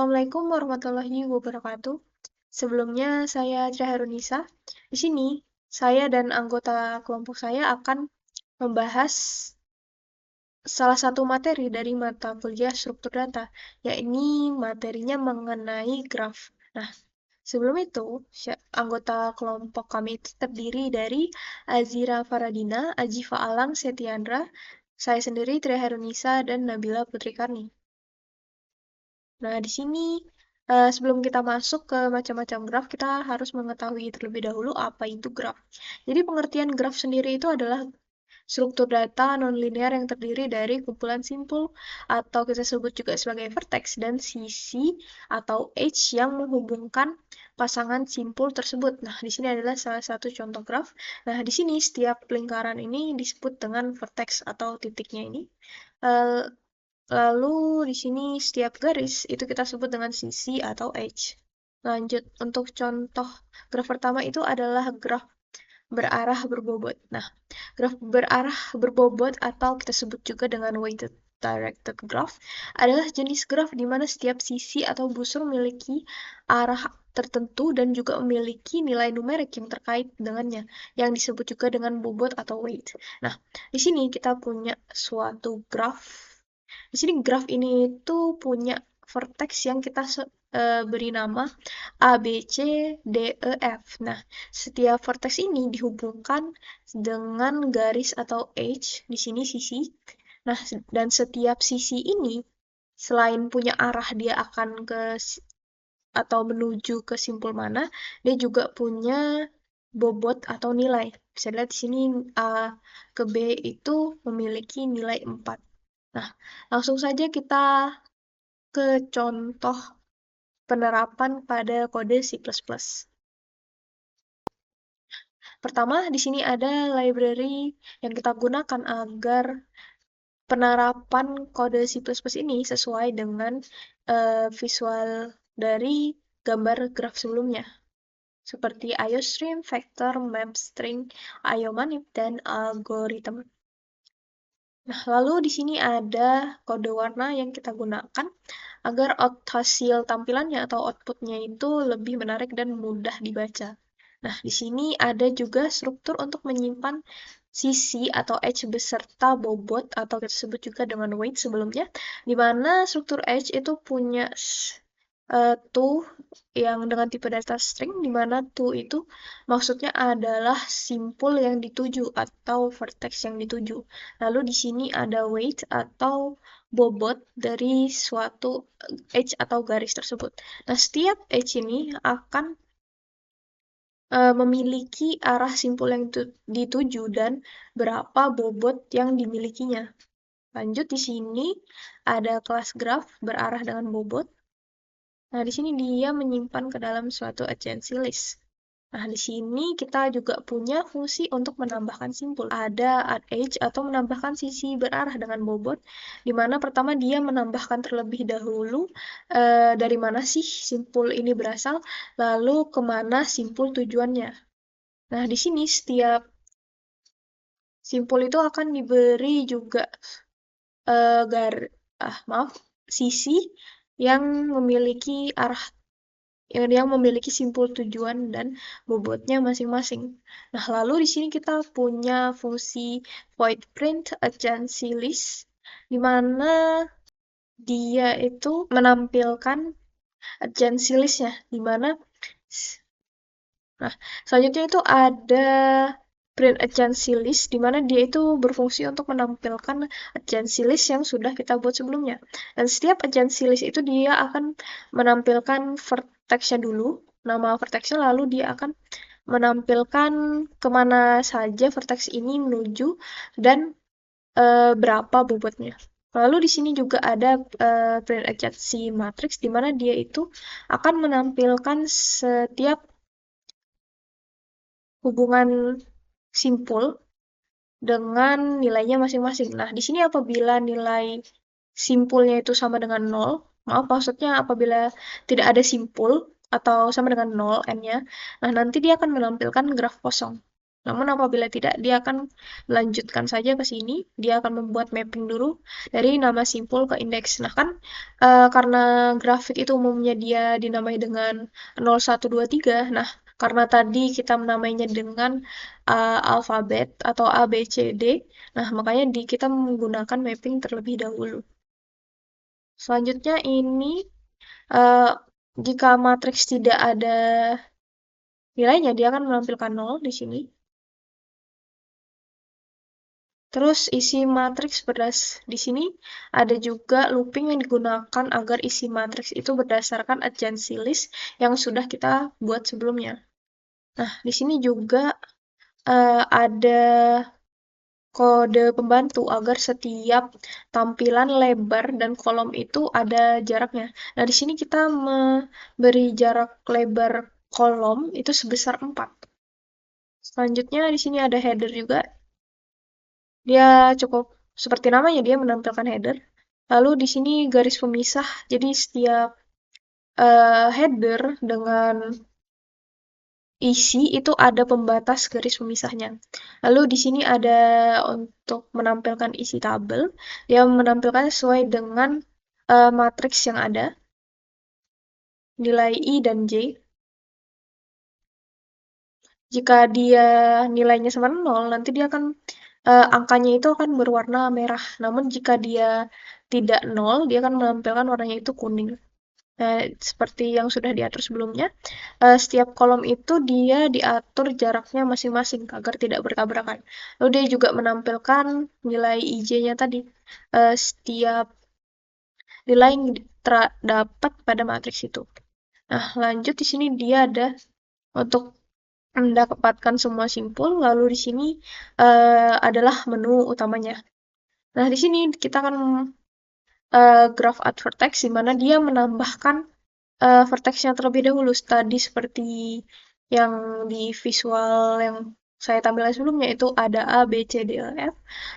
Assalamualaikum warahmatullahi wabarakatuh. Sebelumnya saya Tria Herunisa. Di sini saya dan anggota kelompok saya akan membahas salah satu materi dari mata kuliah struktur data, yakni materinya mengenai graf. Nah, sebelum itu, anggota kelompok kami itu terdiri dari Azira Faradina, Ajifa Alang Setiandra, saya sendiri Tria Herunisa, dan Nabila Putri Karni. Nah, di sini sebelum kita masuk ke macam-macam graf, kita harus mengetahui terlebih dahulu apa itu graf. Jadi pengertian graf sendiri itu adalah struktur data nonlinear yang terdiri dari kumpulan simpul atau kita sebut juga sebagai vertex dan sisi atau edge yang menghubungkan pasangan simpul tersebut. Nah, di sini adalah salah satu contoh graf. Nah, di sini setiap lingkaran ini disebut dengan vertex atau titiknya ini. Eh, Lalu di sini setiap garis itu kita sebut dengan sisi atau edge. Lanjut, untuk contoh graf pertama itu adalah graf berarah berbobot. Nah, graf berarah berbobot atau kita sebut juga dengan weighted directed graph adalah jenis graf di mana setiap sisi atau busur memiliki arah tertentu dan juga memiliki nilai numerik yang terkait dengannya, yang disebut juga dengan bobot atau weight. Nah, di sini kita punya suatu graf. Di sini graf ini tuh punya vertex yang kita beri nama A, B, C, D, E, F. Nah, setiap vertex ini dihubungkan dengan garis atau edge, di sini sisi. Nah, dan setiap sisi ini, selain punya arah dia akan atau menuju ke simpul mana, dia juga punya bobot atau nilai. Bisa lihat di sini A ke B itu memiliki nilai 4. Nah, langsung saja kita ke contoh penerapan pada kode C++. Pertama, di sini ada library yang kita gunakan agar penerapan kode C++ ini sesuai dengan visual dari gambar graf sebelumnya, seperti IOStream, vector, mapstring, IOmanip, dan algoritma. Nah, lalu di sini ada kode warna yang kita gunakan agar hasil tampilannya atau outputnya itu lebih menarik dan mudah dibaca. Nah, di sini ada juga struktur untuk menyimpan sisi atau edge beserta bobot atau kita sebut juga dengan weight sebelumnya, di mana struktur edge itu punya to yang dengan tipe data string, di mana to itu maksudnya adalah simpul yang dituju atau vertex yang dituju. Lalu di sini ada weight atau bobot dari suatu edge atau garis tersebut. Nah, setiap edge ini akan memiliki arah simpul yang dituju dan berapa bobot yang dimilikinya. Lanjut di sini ada kelas graf berarah dengan bobot. Nah, di sini dia menyimpan ke dalam suatu agency list. Nah, di sini kita juga punya fungsi untuk menambahkan simpul. Ada add edge atau menambahkan sisi berarah dengan bobot, di mana pertama dia menambahkan terlebih dahulu dari mana sih simpul ini berasal, lalu kemana simpul tujuannya. Nah, di sini setiap simpul itu akan diberi juga sisi yang memiliki arah yang memiliki simpul tujuan dan bobotnya masing-masing. Nah, lalu di sini kita punya fungsi void print agency list, di mana dia itu menampilkan agency list-nya, di mana nah, selanjutnya itu ada print agency list, di mana dia itu berfungsi untuk menampilkan agency list yang sudah kita buat sebelumnya. Dan setiap agency list itu dia akan menampilkan vertex-nya dulu, nama vertex-nya, lalu dia akan menampilkan kemana saja vertex ini menuju dan berapa bobotnya. Lalu di sini juga ada print agency matrix, di mana dia itu akan menampilkan setiap hubungan simpul dengan nilainya masing-masing. Nah, di sini apabila nilai simpulnya itu sama dengan 0, maaf maksudnya apabila tidak ada simpul atau sama dengan 0 n-nya, nah nanti dia akan menampilkan graf kosong. Namun apabila tidak, dia akan melanjutkan saja ke sini, dia akan membuat mapping dulu dari nama simpul ke indeks. Nah kan karena grafik itu umumnya dia dinamai dengan 0, 1, 2, 3, nah karena tadi kita menamainya dengan alfabet atau A, B, C, D, nah makanya kita menggunakan mapping terlebih dahulu. Selanjutnya ini uh, jika matriks tidak ada nilainya, dia akan menampilkan 0 di sini. Terus isi matriks di sini ada juga looping yang digunakan agar isi matriks itu berdasarkan adjacency list yang sudah kita buat sebelumnya. Nah, di sini juga ada kode pembantu agar setiap tampilan lebar dan kolom itu ada jaraknya. Nah, di sini kita memberi jarak lebar kolom itu sebesar 4. Selanjutnya di sini ada header juga. Dia cukup seperti namanya, dia menampilkan header. Lalu di sini garis pemisah. Jadi setiap header dengan isi itu ada pembatas garis pemisahnya. Lalu di sini ada untuk menampilkan isi tabel, dia menampilkan sesuai dengan matriks yang ada, nilai I dan J. Jika dia nilainya sama 0, nanti dia akan angkanya itu akan berwarna merah. Namun jika dia tidak 0, dia akan menampilkan warnanya itu kuning. Nah, seperti yang sudah diatur sebelumnya, setiap kolom itu dia diatur jaraknya masing-masing agar tidak bertabrakan. Lalu dia juga menampilkan nilai IJ-nya tadi. Setiap nilai yang terdapat pada matriks itu. Nah, lanjut di sini dia ada untuk mendapatkan semua simpul, lalu di sini adalah menu utamanya. Nah, di sini kita akan graph add vertex, di mana dia menambahkan vertexnya terlebih dahulu, tadi seperti yang di visual yang saya tampilkan sebelumnya, itu ada A, B, C, D, E, F.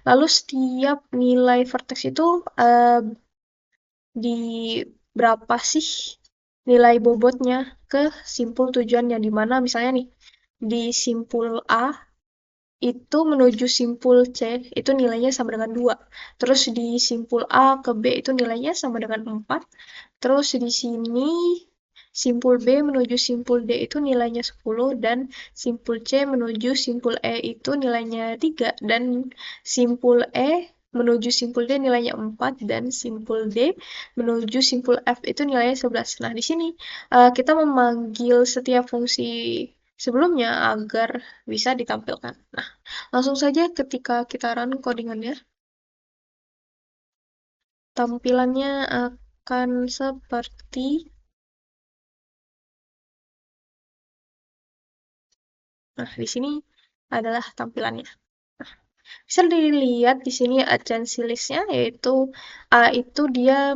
Lalu setiap nilai vertex itu di berapa sih nilai bobotnya ke simpul tujuannya, di mana misalnya nih, di simpul A itu menuju simpul C itu nilainya sama dengan 2. Terus di simpul A ke B itu nilainya sama dengan 4. Terus di sini simpul B menuju simpul D itu nilainya 10 dan simpul C menuju simpul E itu nilainya 3 dan simpul E menuju simpul D nilainya 4 dan simpul D menuju simpul F itu nilainya 11. Nah, di sini kita memanggil setiap fungsi sebelumnya agar bisa ditampilkan. Nah, langsung saja ketika kita run codingannya, tampilannya akan seperti nah, di sini adalah tampilannya. Nah, bisa dilihat di sini adjacency list-nya, yaitu A itu dia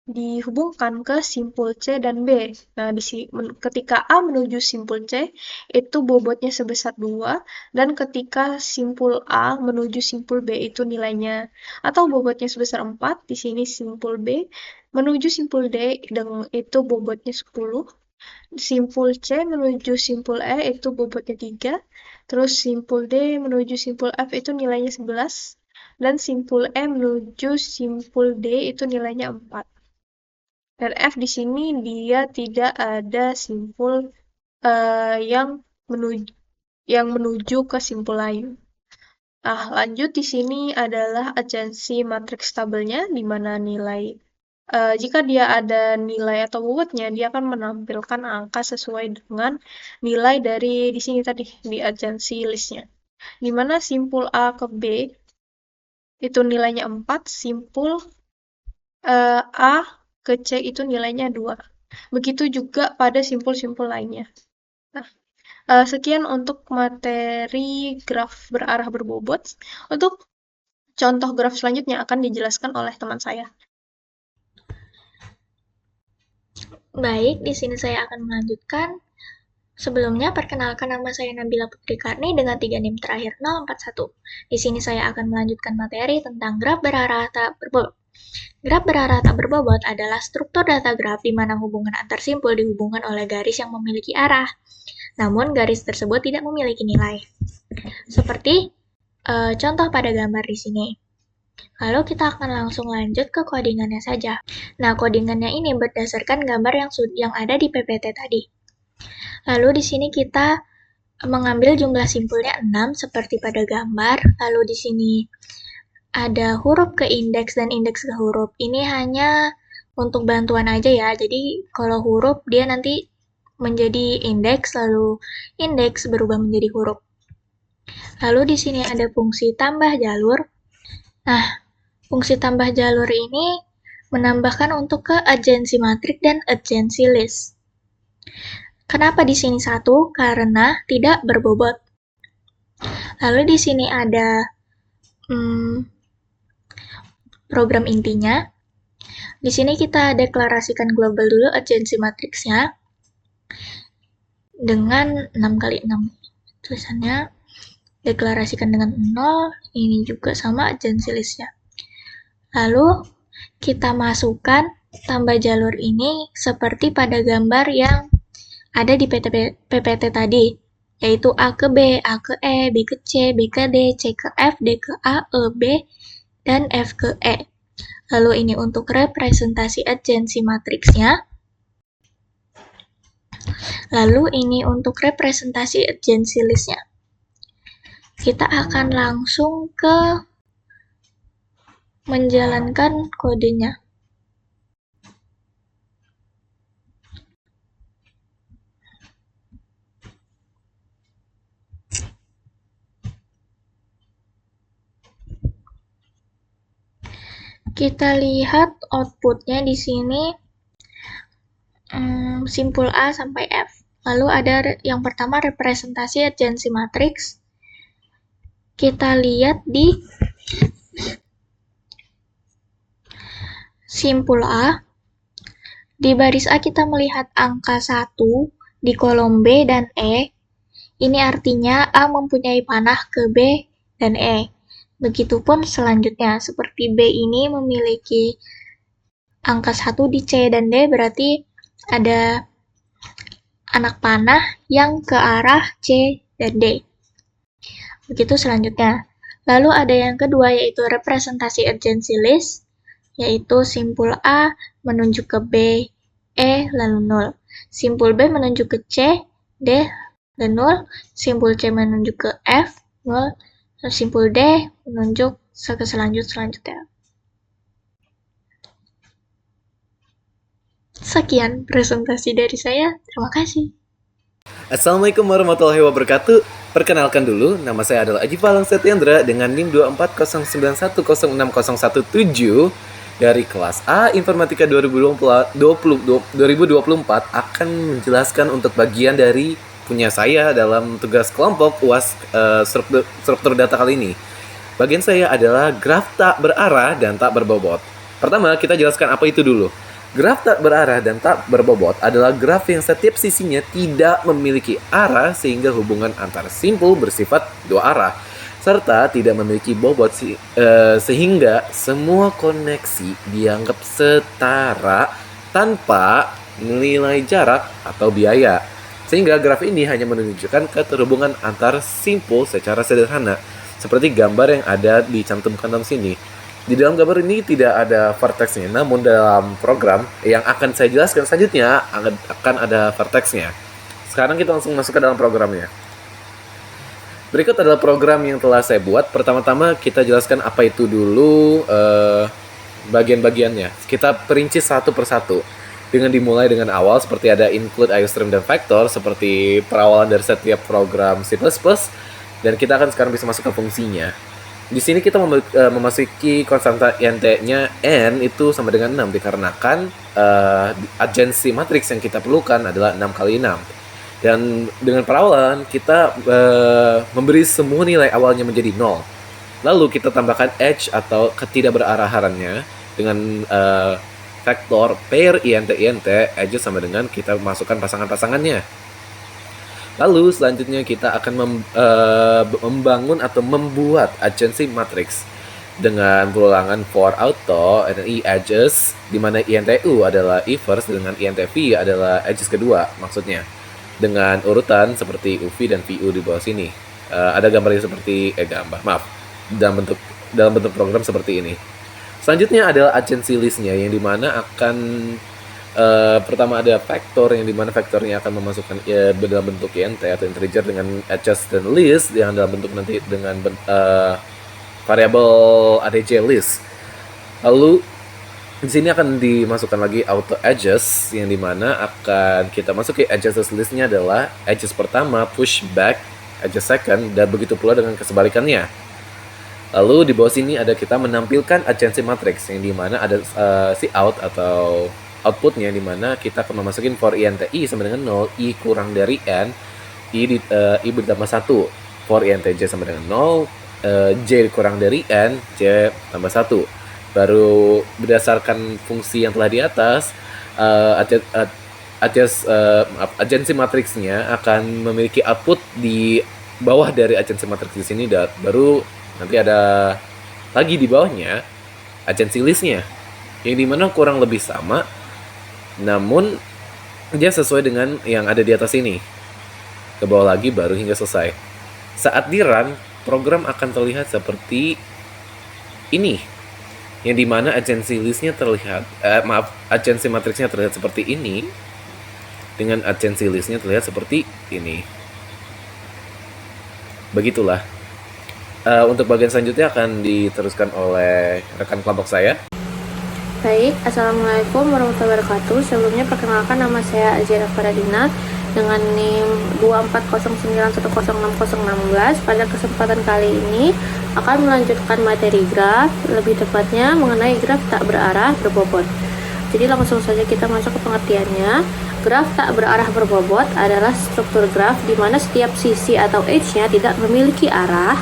dihubungkan ke simpul C dan B. Nah, ketika A menuju simpul C, itu bobotnya sebesar 2, dan ketika simpul A menuju simpul B itu nilainya atau bobotnya sebesar 4, di sini simpul B menuju simpul D dengan itu bobotnya 10, simpul C menuju simpul E itu bobotnya 3, terus simpul D menuju simpul F itu nilainya 11, dan simpul E menuju simpul D itu nilainya 4. Dan F di sini dia tidak ada simpul yang menuju ke simpul lain. Nah, lanjut di sini adalah adjacency matriks tabelnya, di mana nilai jika dia ada nilai atau bobotnya, dia akan menampilkan angka sesuai dengan nilai dari di sini tadi di adjacency listnya. Di mana simpul A ke B itu nilainya 4, simpul A ke C itu nilainya 2. Begitu juga pada simpul-simpul lainnya. Nah, sekian untuk materi graf berarah berbobot. Untuk contoh graf selanjutnya akan dijelaskan oleh teman saya. Baik, di sini saya akan melanjutkan. Sebelumnya, perkenalkan nama saya Nabila Putri Karni dengan 3 NIM terakhir 041. Di sini saya akan melanjutkan materi tentang graf berarah tak berbobot. Graf berarah tak berbobot adalah struktur data graf di mana hubungan antar simpul dihubungkan oleh garis yang memiliki arah. namun garis tersebut tidak memiliki nilai. Seperti contoh pada gambar di sini. Lalu kita akan langsung lanjut ke codingannya saja. Nah, codingannya ini berdasarkan gambar yang ada di PPT tadi. Lalu di sini kita mengambil jumlah simpulnya 6 seperti pada gambar. Lalu di sini ada huruf ke indeks dan indeks ke huruf. Ini hanya untuk bantuan aja ya. Jadi kalau huruf dia nanti menjadi indeks, lalu indeks berubah menjadi huruf. Lalu di sini ada fungsi tambah jalur. Nah, fungsi tambah jalur ini menambahkan untuk ke agency matrix dan agency list. Kenapa di sini 1? Karena tidak berbobot. Lalu di sini ada program intinya. Di sini kita deklarasikan global dulu agency matrixnya dengan 6x6. Tulisannya deklarasikan dengan 0, ini juga sama agency listnya. Lalu kita masukkan tambah jalur ini seperti pada gambar yang ada di PPT tadi, yaitu A ke B, A ke E, B ke C, B ke D, C ke F, D ke A, E, B, dan F ke E. Lalu ini untuk representasi agency matriksnya. Lalu ini untuk representasi agency listnya. Kita akan langsung ke menjalankan kodenya. Kita lihat outputnya di sini simpul A sampai F. Lalu ada yang pertama representasi agency matrix. Kita lihat di simpul A. Di baris A kita melihat angka 1 di kolom B dan E. Ini artinya A mempunyai panah ke B dan E. Begitupun selanjutnya, seperti B ini memiliki angka 1 di C dan D, berarti ada anak panah yang ke arah C dan D. Begitu selanjutnya. Lalu ada yang kedua, yaitu representasi agency list, yaitu simpul A menunjuk ke B, E, lalu 0. Simpul B menunjuk ke C, D, dan 0. Simpul C menunjuk ke F, 0. Simpul D menunjuk ke selanjutnya. Sekian presentasi dari saya. Terima kasih. Assalamualaikum warahmatullahi wabarakatuh. Perkenalkan dulu, nama saya adalah Aji Falang Setyendra dengan NIM 24091060117 dari kelas A Informatika 2024 akan menjelaskan untuk bagian dari punya saya dalam tugas kelompok UAS struktur data kali ini. Bagian saya adalah graf tak berarah dan tak berbobot. Pertama, kita jelaskan apa itu dulu. Graf tak berarah dan tak berbobot adalah graf yang setiap sisinya tidak memiliki arah sehingga hubungan antar simpul bersifat dua arah, serta tidak memiliki bobot sehingga semua koneksi dianggap setara tanpa nilai jarak atau biaya. Sehingga graf ini hanya menunjukkan keterhubungan antar simpul secara sederhana, seperti gambar yang ada dicantumkan dalam sini. Di dalam gambar ini tidak ada vertexnya, namun dalam program yang akan saya jelaskan selanjutnya akan ada vertexnya. Sekarang kita langsung masuk ke dalam programnya. Berikut adalah program yang telah saya buat. Pertama-tama kita jelaskan apa itu dulu bagian-bagiannya. Kita perinci satu persatu. Dengan dimulai dengan awal seperti ada include, iostream, dan vector seperti perawalan dari setiap program C++, dan kita akan sekarang bisa masuk ke fungsinya. Di sini kita memasuki konstanta int-nya n itu sama dengan 6 dikarenakan agency matrix yang kita perlukan adalah 6x6. Dan dengan perawalan kita memberi semua nilai awalnya menjadi 0. Lalu kita tambahkan edge atau ketidakberarahannya dengan vektor pair int edge sama dengan kita masukkan pasangan-pasangannya. Lalu selanjutnya kita akan membangun atau membuat agency matrix dengan perulangan for auto dan e edges, di mana intu adalah e first dengan int v adalah edges kedua maksudnya. dengan urutan seperti UV dan VU di bawah sini. Ada gambarnya seperti dalam bentuk program seperti ini. Selanjutnya adalah agency list-nya, yang dimana akan pertama ada vektor, yang dimana vektornya akan memasukkan dalam bentuk int atau integer dengan adjust dan list yang dalam bentuk nanti dengan variabel adj list. Lalu di sini akan dimasukkan lagi auto adjust, yang dimana akan kita masuki adjust listnya adalah adjust pertama push back adjust second, dan begitu pula dengan kesebalikannya. Lalu di bawah sini ada kita menampilkan adjacency matrix, yang dimana ada si out atau outputnya, yang dimana kita akan memasukin for int i sama dengan 0, i kurang dari n, i bertambah 1, for int j sama dengan 0, j kurang dari n, j tambah 1. Baru berdasarkan fungsi yang telah di atas, agency matrixnya akan memiliki output di bawah dari agency matrix di sini, dan baru nanti ada lagi di bawahnya agency listnya, yang dimana kurang lebih sama, namun dia sesuai dengan yang ada di atas ini. Ke bawah lagi baru hingga selesai. Saat di run, program akan terlihat seperti ini, yang dimana agency listnya terlihat, agency matrixnya terlihat seperti ini, dengan agency listnya terlihat seperti ini. Begitulah. Untuk bagian selanjutnya akan diteruskan oleh rekan kelompok saya. Baik, Assalamualaikum warahmatullahi wabarakatuh. Sebelumnya perkenalkan, nama saya Azira Faradina dengan NIM 24091060016. Pada kesempatan kali ini akan melanjutkan materi graf, lebih tepatnya mengenai graf tak berarah berbobot. Jadi langsung saja kita masuk ke pengertiannya. Graf tak berarah berbobot adalah struktur graf di mana setiap sisi atau edge-nya tidak memiliki arah.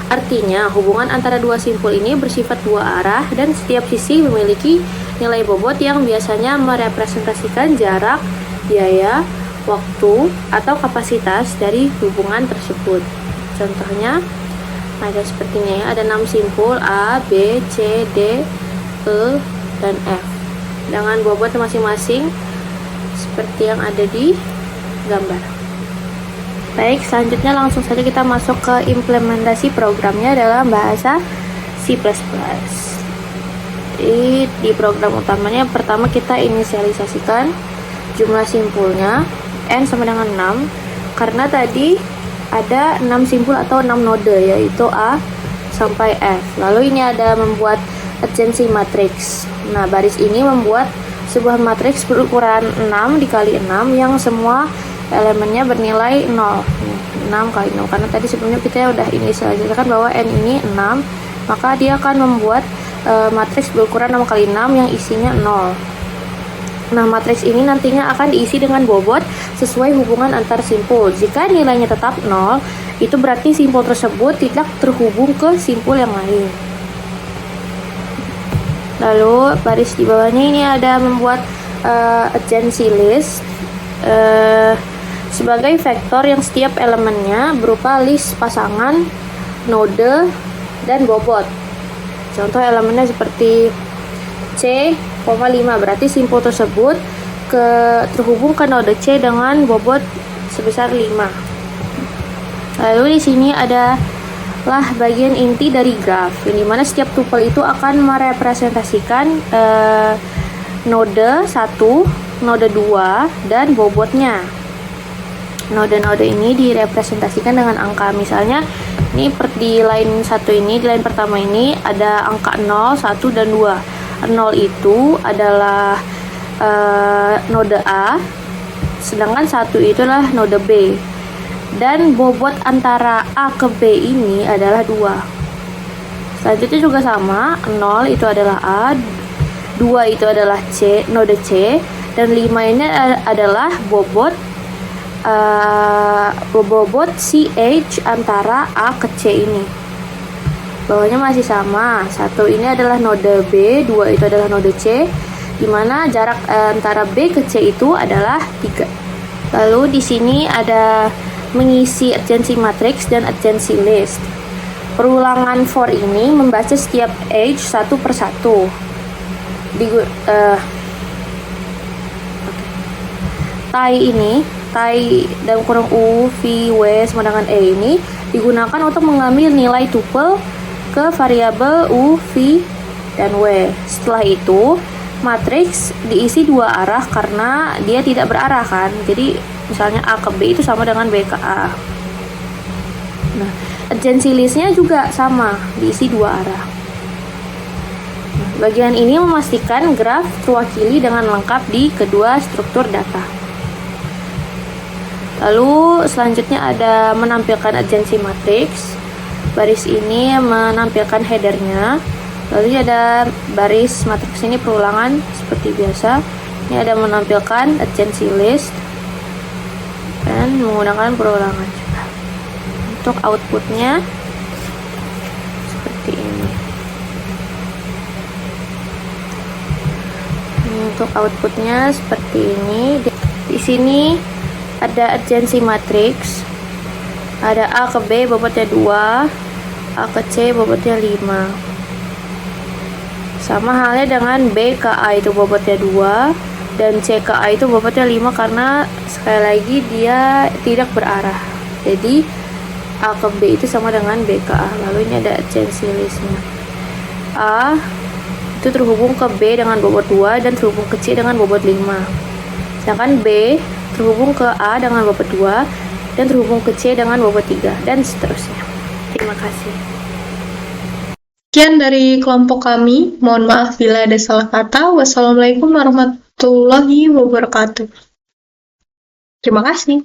Artinya, hubungan antara dua simpul ini bersifat dua arah dan setiap sisi memiliki nilai bobot yang biasanya merepresentasikan jarak, biaya, waktu, atau kapasitas dari hubungan tersebut. Contohnya, ada sepertinya ya, ada 6 simpul A, B, C, D, E, dan F dengan bobot masing-masing seperti yang ada di gambar. Baik, selanjutnya langsung saja kita masuk ke implementasi programnya dalam bahasa C++. Di program utamanya, pertama kita inisialisasikan jumlah simpulnya N sama dengan 6, karena tadi ada 6 simpul atau 6 node, yaitu A sampai F. Lalu ini ada membuat agency matrix. Nah, baris ini membuat sebuah matriks berukuran 6 dikali 6 yang semua elemennya bernilai 0. 6 kali 0, karena tadi sebelumnya kita udah inisialisasikan bahwa N ini 6, maka dia akan membuat matriks berukuran 6 kali 6 yang isinya 0. Nah, matriks ini nantinya akan diisi dengan bobot sesuai hubungan antar simpul. Jika nilainya tetap 0, itu berarti simpul tersebut tidak terhubung ke simpul yang lain. Lalu baris di bawahnya ini ada membuat agency list sebagai vektor yang setiap elemennya berupa list pasangan, node, dan bobot. Contoh elemennya seperti C, 5, berarti simpul tersebut terhubung ke node C dengan bobot sebesar 5. Lalu di sini adalah bagian inti dari graf, yang dimana setiap tupel itu akan merepresentasikan node 1, node 2, dan bobotnya. Node-node ini direpresentasikan dengan angka. Misalnya ini di line 1 ini, di line pertama ini ada angka 0, 1, dan 2. 0 itu adalah node A, sedangkan 1 itu adalah node B. Dan bobot antara A ke B ini adalah 2. Selanjutnya juga sama, 0 itu adalah A, 2 itu adalah C, node C, dan 5 ini adalah bobot CH antara A ke C ini. Bawahnya masih sama, 1 ini adalah node B, 2 itu adalah node C, dimana jarak antara B ke C itu adalah 3. Lalu di sini ada mengisi agency matrix dan agency list. Perulangan for ini membaca setiap edge satu per satu. Tie ini rantai dalam kurung U, V, W sama dengan E ini digunakan untuk mengambil nilai tuple ke variabel U, V, dan W. Setelah itu, matriks diisi dua arah karena dia tidak berarah kan. Jadi misalnya A ke B itu sama dengan B ke A. Nah, adjacency listnya juga sama, diisi dua arah. Bagian ini memastikan graf terwakili dengan lengkap di kedua struktur data. Lalu selanjutnya ada menampilkan adjacency matrix. Baris ini menampilkan headernya. Lalu ada baris matriks ini perulangan seperti biasa. Ini ada menampilkan adjacency list dan menggunakan perulangan juga. Untuk outputnya seperti ini. Untuk outputnya seperti ini. Di sini ada adjacency matrix. Ada A ke B bobotnya 2, A ke C bobotnya 5. Sama halnya dengan B ke A itu bobotnya 2 dan C ke A itu bobotnya 5 karena sekali lagi dia tidak berarah. Jadi A ke B itu sama dengan B ke A. Lalu ini ada adjacency listnya. A itu terhubung ke B dengan bobot 2 dan terhubung ke C dengan bobot 5. Sedangkan B terhubung ke A dengan bobot 2 dan terhubung ke C dengan bobot 3 dan seterusnya. Terima kasih. Sekian dari kelompok kami. Mohon maaf bila ada salah kata. Wassalamualaikum warahmatullahi wabarakatuh. Terima kasih.